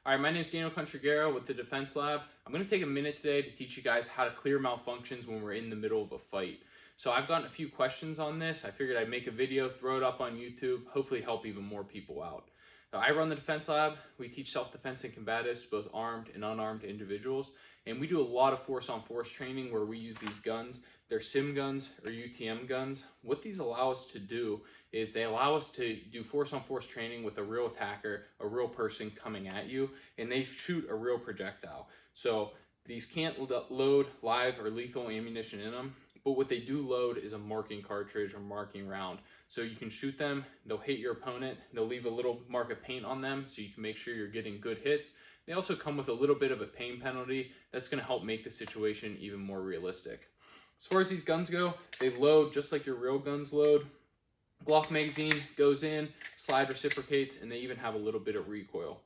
All right, my name is Daniel Contriguero with the Defense Lab. I'm going to take a minute today to teach you guys how to clear malfunctions when we're in the middle of a fight. So I've gotten a few questions on this. I figured I'd make a video, throw it up on YouTube, hopefully help even more people out. I run the Defense Lab. We teach self-defense and combatives, both armed and unarmed individuals. And we do a lot of force-on-force training where we use these guns. They're SIM guns or UTM guns. What these allow us to do is they allow us to do force-on-force training with a real attacker, a real person coming at you, and they shoot a real projectile. So these can't load live or lethal ammunition in them, but what they do load is a marking cartridge or marking round. So you can shoot them, they'll hit your opponent, they'll leave a little mark of paint on them so you can make sure you're getting good hits. They also come with a little bit of a pain penalty that's going to help make the situation even more realistic. As far as these guns go, they load just like your real guns load. Glock magazine goes in, slide reciprocates, and they even have a little bit of recoil.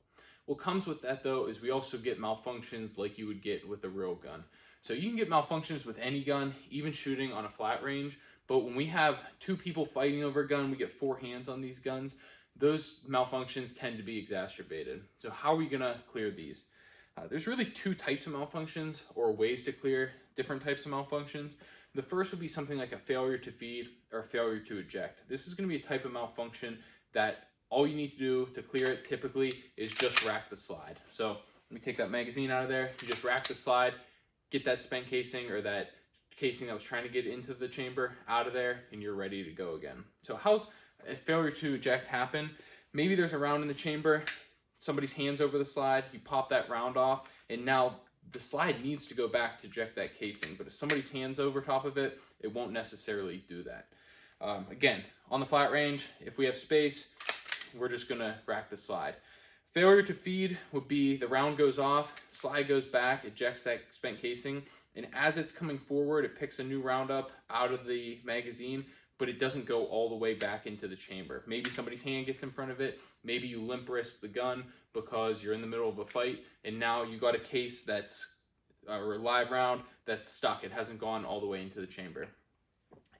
What comes with that though is we also get malfunctions like you would get with a real gun. So you can get malfunctions with any gun, even shooting on a flat range, but when we have two people fighting over a gun, we get four hands on these guns, those malfunctions tend to be exacerbated. So how are we gonna clear these? There's really two types of malfunctions or ways to clear different types of malfunctions. The first would be something like a failure to feed or a failure to eject. This is going to be a type of malfunction that all you need to do to clear it typically is just rack the slide. So let me take that magazine out of there. You just rack the slide, get that spent casing or that casing that was trying to get into the chamber out of there, and you're ready to go again. So how's a failure to eject happen? Maybe there's a round in the chamber, somebody's hands over the slide, you pop that round off, and now the slide needs to go back to eject that casing, but if somebody's hands over top of it, it won't necessarily do that. Again, on the flat range, if we have space, we're just gonna rack the slide. Failure to feed would be the round goes off, slide goes back, ejects that spent casing, and as it's coming forward, it picks a new round up out of the magazine, but it doesn't go all the way back into the chamber. Maybe somebody's hand gets in front of it, maybe you limp wrist the gun because you're in the middle of a fight, and now you got a case that's, or a live round that's stuck. It hasn't gone all the way into the chamber.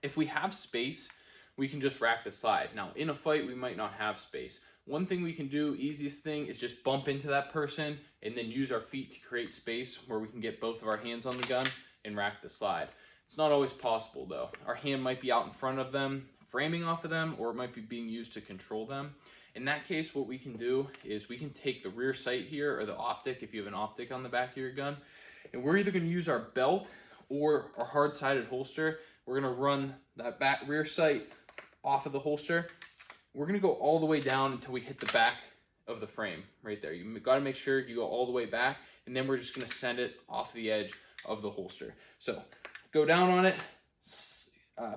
If we have space, we can just rack the slide. Now, in a fight, we might not have space. One thing we can do, easiest thing, is just bump into that person and then use our feet to create space where we can get both of our hands on the gun and rack the slide. It's not always possible though. Our hand might be out in front of them, framing off of them, or it might be being used to control them. In that case, what we can do is we can take the rear sight here, or the optic, if you have an optic on the back of your gun, and we're either gonna use our belt or our hard-sided holster. We're gonna run that back rear sight off of the holster. We're gonna go all the way down until we hit the back of the frame, right there. You gotta make sure you go all the way back, and then we're just gonna send it off the edge of the holster. So go down on it,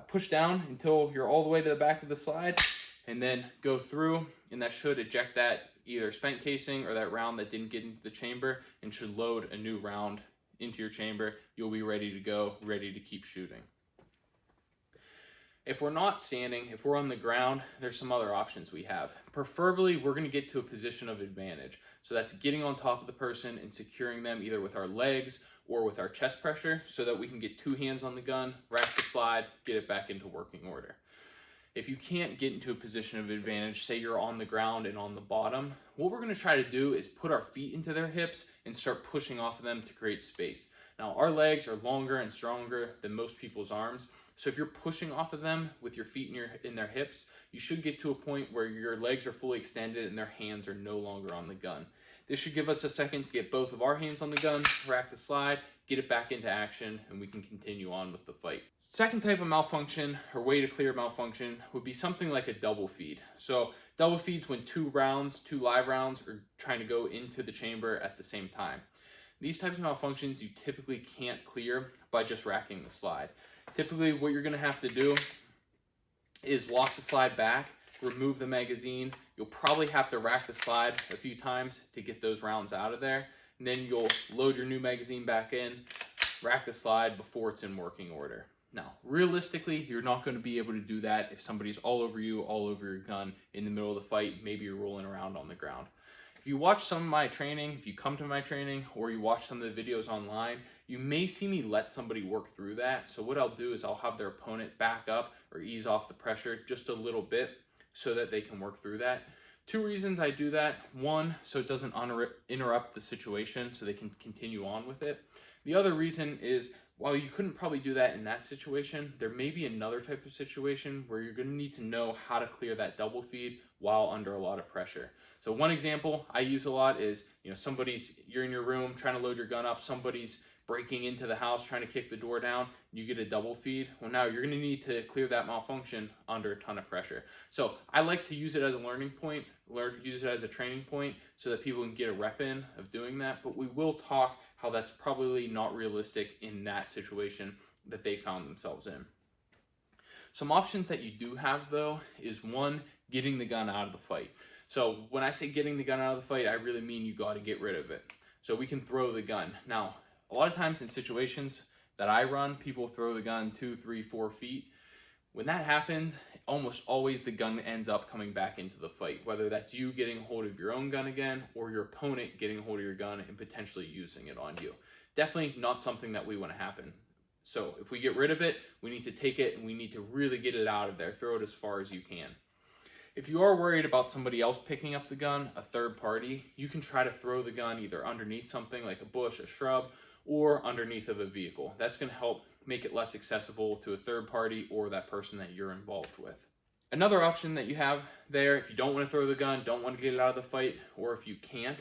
push down until you're all the way to the back of the slide, and then go through, and that should eject that either spent casing or that round that didn't get into the chamber, and should load a new round into your chamber. You'll be ready to go, ready to keep shooting. If we're not standing, if we're on the ground, there's some other options we have. Preferably, we're gonna get to a position of advantage. So that's getting on top of the person and securing them either with our legs or with our chest pressure so that we can get two hands on the gun, rack the slide, get it back into working order. If you can't get into a position of advantage, say you're on the ground and on the bottom, what we're gonna try to do is put our feet into their hips and start pushing off of them to create space. Now, our legs are longer and stronger than most people's arms, so if you're pushing off of them with your feet in their hips, you should get to a point where your legs are fully extended and their hands are no longer on the gun. This should give us a second to get both of our hands on the gun, rack the slide, get it back into action, and we can continue on with the fight. Second type of malfunction, or way to clear malfunction, would be something like a double feed. So double feeds when two live rounds, are trying to go into the chamber at the same time. These types of malfunctions you typically can't clear by just racking the slide. Typically, what you're gonna have to do is lock the slide back, remove the magazine. You'll probably have to rack the slide a few times to get those rounds out of there. And then you'll load your new magazine back in, rack the slide before it's in working order. Now, realistically, you're not going to be able to do that if somebody's all over you, all over your gun in the middle of the fight. Maybe you're rolling around on the ground. If you watch some of my training, if you come to my training, or you watch some of the videos online, you may see me let somebody work through that. So what I'll do is I'll have their opponent back up or ease off the pressure just a little bit so that they can work through that. Two reasons I do that. One, so it doesn't interrupt the situation so they can continue on with it. The other reason is, while you couldn't probably do that in that situation, there may be another type of situation where you're going to need to know how to clear that double feed while under a lot of pressure. So one example I use a lot is, you're in your room trying to load your gun up, somebody's breaking into the house trying to kick the door down, you get a double feed. Well, now you're going to need to clear that malfunction under a ton of pressure. So I like to use it as a learning point, use it as a training point so that people can get a rep in of doing that. But we will talk how that's probably not realistic in that situation that they found themselves in. Some options that you do have though is, one, getting the gun out of the fight. So when I say getting the gun out of the fight, I really mean you got to get rid of it. So we can throw the gun. Now, a lot of times in situations that I run, people throw the gun 2, 3, 4 feet. When that happens, almost always the gun ends up coming back into the fight, whether that's you getting a hold of your own gun again or your opponent getting a hold of your gun and potentially using it on you. Definitely not something that we want to happen. So if we get rid of it, we need to take it and we need to really get it out of there. Throw it as far as you can. If you are worried about somebody else picking up the gun, a third party, you can try to throw the gun either underneath something like a bush, a shrub, or underneath of a vehicle. That's going to help make it less accessible to a third party or that person that you're involved with. Another option that you have there, if you don't want to throw the gun, don't want to get it out of the fight, or if you can't,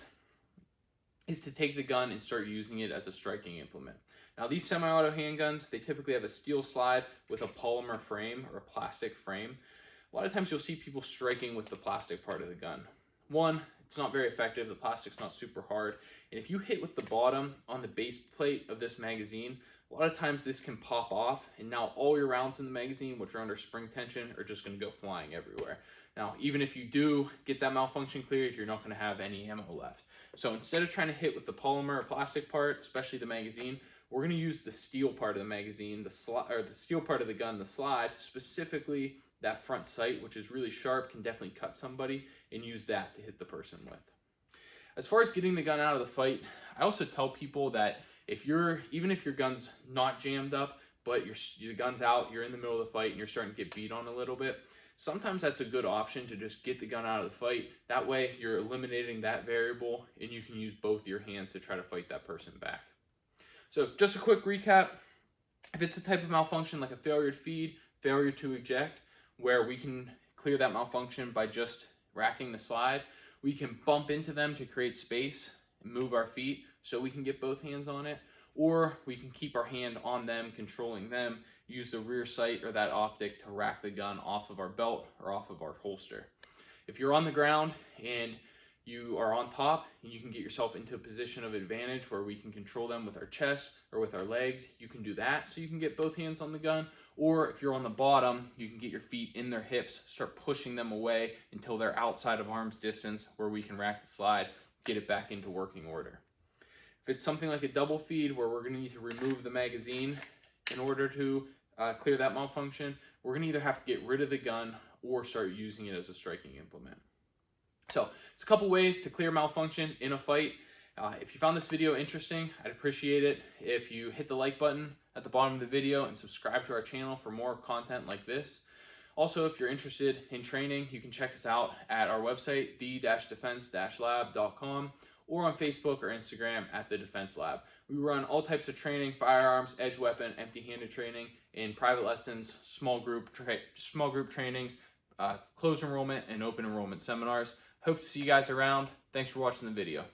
is to take the gun and start using it as a striking implement. Now, these semi-auto handguns, they typically have a steel slide with a polymer frame or a plastic frame. A lot of times you'll see people striking with the plastic part of the gun. One, it's not very effective. The plastic's not super hard. And if you hit with the bottom on the base plate of this magazine, a lot of times this can pop off, and now all your rounds in the magazine, which are under spring tension, are just going to go flying everywhere. Now, even if you do get that malfunction cleared, you're not going to have any ammo left. So instead of trying to hit with the polymer or plastic part, especially the magazine, we're going to use the steel part of the magazine, the steel part of the gun, the slide, specifically that front sight, which is really sharp, can definitely cut somebody, and use that to hit the person with. As far as getting the gun out of the fight, I also tell people that even if your gun's not jammed up, but your gun's out, you're in the middle of the fight, and you're starting to get beat on a little bit, sometimes that's a good option to just get the gun out of the fight. That way, you're eliminating that variable, and you can use both your hands to try to fight that person back. So just a quick recap. If it's a type of malfunction like a failure to feed, failure to eject, where we can clear that malfunction by just racking the slide, we can bump into them to create space and move our feet so we can get both hands on it, or we can keep our hand on them, controlling them, use the rear sight or that optic to rack the gun off of our belt or off of our holster. If you're on the ground and you are on top and you can get yourself into a position of advantage where we can control them with our chest or with our legs, you can do that so you can get both hands on the gun. Or if you're on the bottom, you can get your feet in their hips, start pushing them away until they're outside of arm's distance where we can rack the slide, get it back into working order. If it's something like a double feed where we're going to need to remove the magazine in order to clear that malfunction, we're going to either have to get rid of the gun or start using it as a striking implement. So it's a couple ways to clear malfunction in a fight. If you found this video interesting, I'd appreciate it if you hit the like button at the bottom of the video and subscribe to our channel for more content like this. Also, if you're interested in training, you can check us out at our website, the-defense-lab.com, or on Facebook or Instagram at The Defense Lab. We run all types of training: firearms, edge weapon, empty-handed training, in private lessons, small group trainings, closed enrollment, and open enrollment seminars. Hope to see you guys around. Thanks for watching the video.